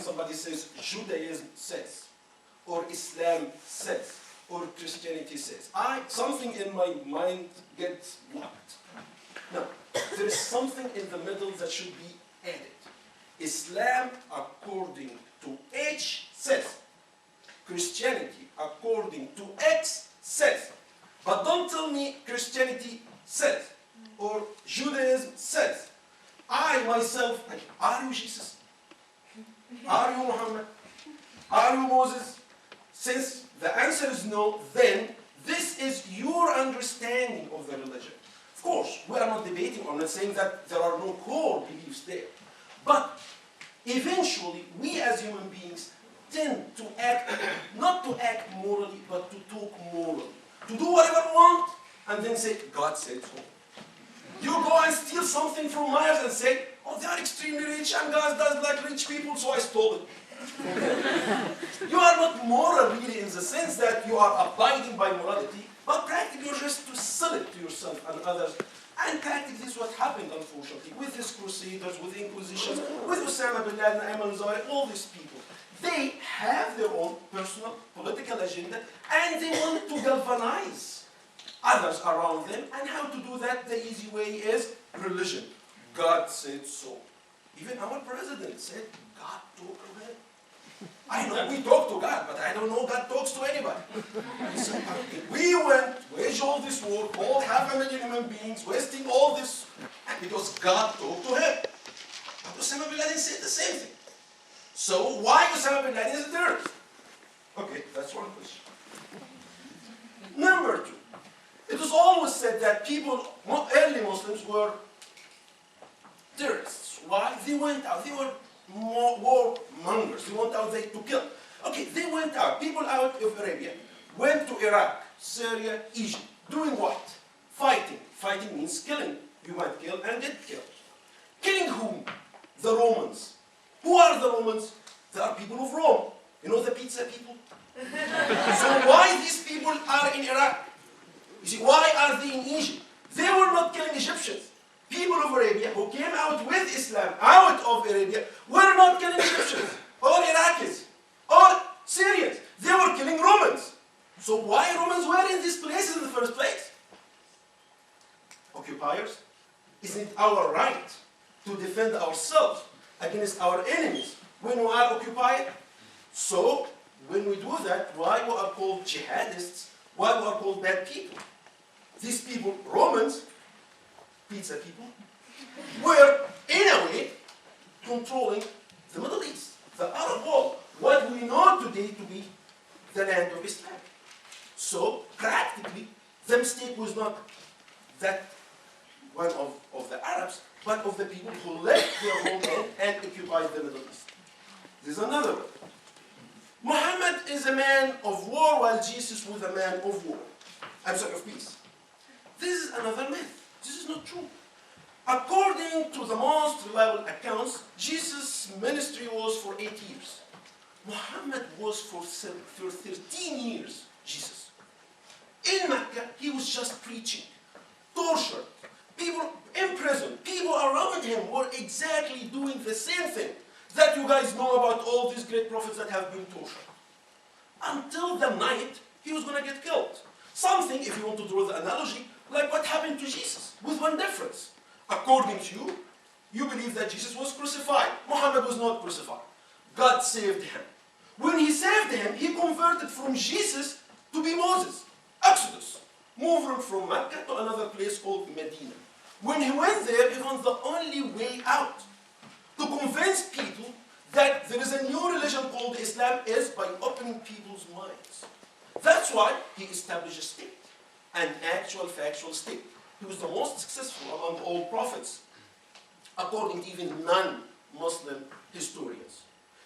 somebody says Judaism says, or Islam says, or Christianity says, something in my mind gets blocked. No, there is something in the middle that should be added. Islam, according to H, says. Christianity, according to X, says. But don't tell me Christianity says, or Judaism says. I myself, are you Jesus? Are you Muhammad? Are you Moses? Since the answer is no, then this is your understanding of the religion. Of course, we are not debating, I'm not saying that there are no core beliefs there. But eventually, we as human beings tend to act, not to act morally, but to talk morally. To do whatever we want, and then say, God said so. You go and steal something from Myers and say, oh, they are extremely rich, and God does like rich people, so I stole it. You are not moral really in the sense that you are abiding by morality, but practically you're just to sell it to yourself and others. And practically this is what happened, unfortunately, with these crusaders, with the Inquisitions, with Osama bin Laden, Ayman al-Zawahiri, all these people. They have their own personal political agenda, and they want to galvanize others around them. And how to do that? The easy way is religion. God said so. Even our president said, God talked to him. I know we talk to God, but I don't know God talks to anybody. We waged all this war, killed 500,000 human beings, wasting all this, and because God talked to him. But Osama bin Laden said the same thing. So why Osama bin Laden is a terrorist? Okay, that's one question. Number two, it was always said that people, early Muslims, were terrorists. Why? They went out, they were war mongers. They went out there to kill. Okay, they went out. People out of Arabia went to Iraq, Syria, Egypt. Doing what? Fighting. Fighting means killing. You might kill and did kill. Killing whom? The Romans. Who are the Romans? They are people of Rome. You know the pizza people? So why these people are in Iraq? You see, why are they in Egypt? They were not killing Egyptians. People of Arabia who came out with Islam out of Arabia were not killing Egyptians or Iraqis or Syrians. They were killing Romans. So why Romans were in these places in the first place? Occupiers? Isn't it our right to defend ourselves against our enemies when we are occupied? So when we do that, why we are called jihadists? Why we are called bad people? These people, Romans, pizza people, were, in a way, controlling the Middle East, the Arab world, what we know today to be the land of Islam. So, practically, the mistake was not that one of the Arabs, but of the people who left their homeland and occupied the Middle East. There's another one. Muhammad is a man of war, while Jesus was a man of war. I'm sorry, of peace. This is another myth. This is not true. According to the most reliable accounts, Jesus' ministry was for 8 years. Muhammad was for 13 years, Jesus. In Mecca, he was just preaching, tortured, people in prison, people around him were exactly doing the same thing that you guys know about all these great prophets that have been tortured. Until the night he was going to get killed. Something, if you want to draw the analogy, like what happened to Jesus, with one difference. According to you, you believe that Jesus was crucified. Muhammad was not crucified. God saved him. When he saved him, he converted from Jesus to be Moses. Exodus. Moving from Mecca to another place called Medina. When he went there, he found the only way out to convince people that there is a new religion called Islam is by opening people's minds. That's why he established a state, an actual factual state. He was the most successful among all prophets, according to even non-Muslim historians.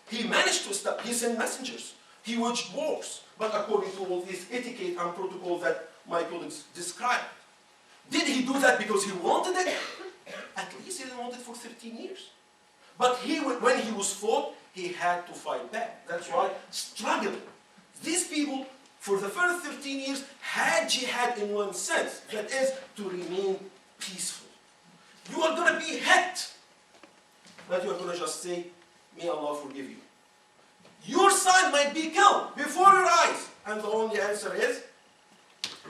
He managed to establish, he sent messengers, he waged wars, but according to all this etiquette and protocol that my colleagues described. Did he do that because he wanted it? At least he didn't want it for 13 years. But when he was fought, he had to fight back. That's why struggling. These people, for the first 13 years, had jihad in one sense. That is, to remain peaceful. You are going to be hit. But you are going to just say, may Allah forgive you. Your son might be killed before your eyes. And the only answer is,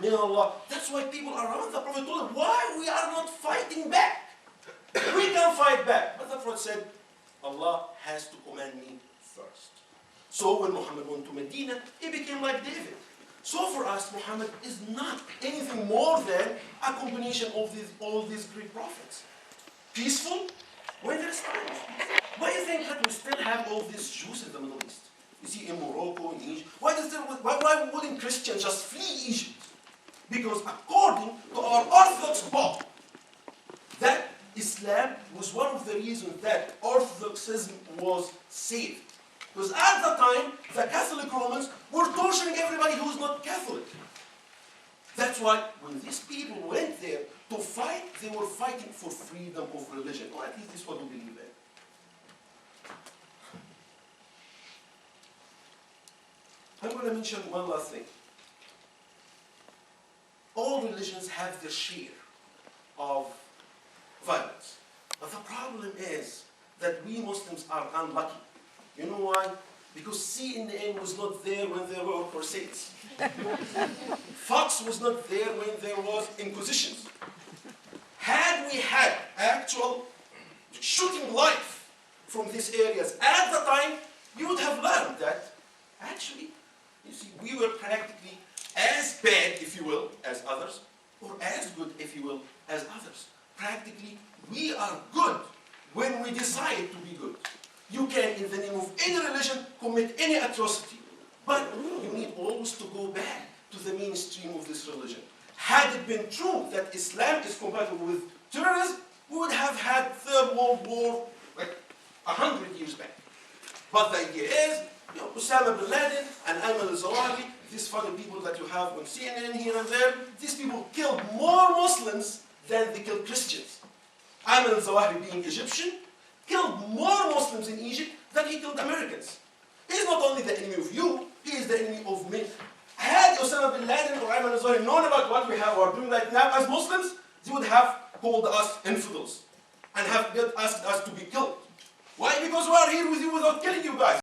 Min Allah. That's why people around the Prophet told him, why we are not fighting back? We can fight back. But the Prophet said, Allah has to command me first. So when Muhammad went to Medina, he became like David. So for us, Muhammad is not anything more than a combination of all these great prophets. Peaceful when there is time. Why do you think that we still have all these Jews in the Middle East? You see, in Morocco, in Egypt. Why wouldn't Christians just flee Egypt? Because according to our Orthodox book, that Islam was one of the reasons that Orthodoxism was saved. Because at the time, the Catholic Romans were torturing everybody who was not Catholic. That's why when these people went there to fight, they were fighting for freedom of religion. Or at least this is what we believe in. I'm going to mention one last thing. All religions have their share of violence. But the problem is that we Muslims are unlucky. You know why? Because CNN was not there when there were crusades. Fox was not there when there was inquisitions. Had we had actual shooting life from these areas at the time, you would have learned that actually, you see, we were practically as bad, if you will, as others, or as good, if you will, as others. Practically, we are good when we decide to be good. You can, in the name of any religion, commit any atrocity. But you need always to go back to the mainstream of this religion. Had it been true that Islam is compatible with terrorism, we would have had Third World War like 100 years back. But the idea is, you know, Osama bin Laden and Ayman al-Zawahiri, these funny people that you have on CNN here and there, these people killed more Muslims than they killed Christians. Ayman al-Zawahiri, being Egyptian, killed more Muslims in Egypt than he killed Americans. He is not only the enemy of you, he is the enemy of me. Had Osama bin Laden or Ayman al-Zawahiri known about what we are doing right now as Muslims, they would have called us infidels and have asked us to be killed. Why? Because we are here with you without killing you guys.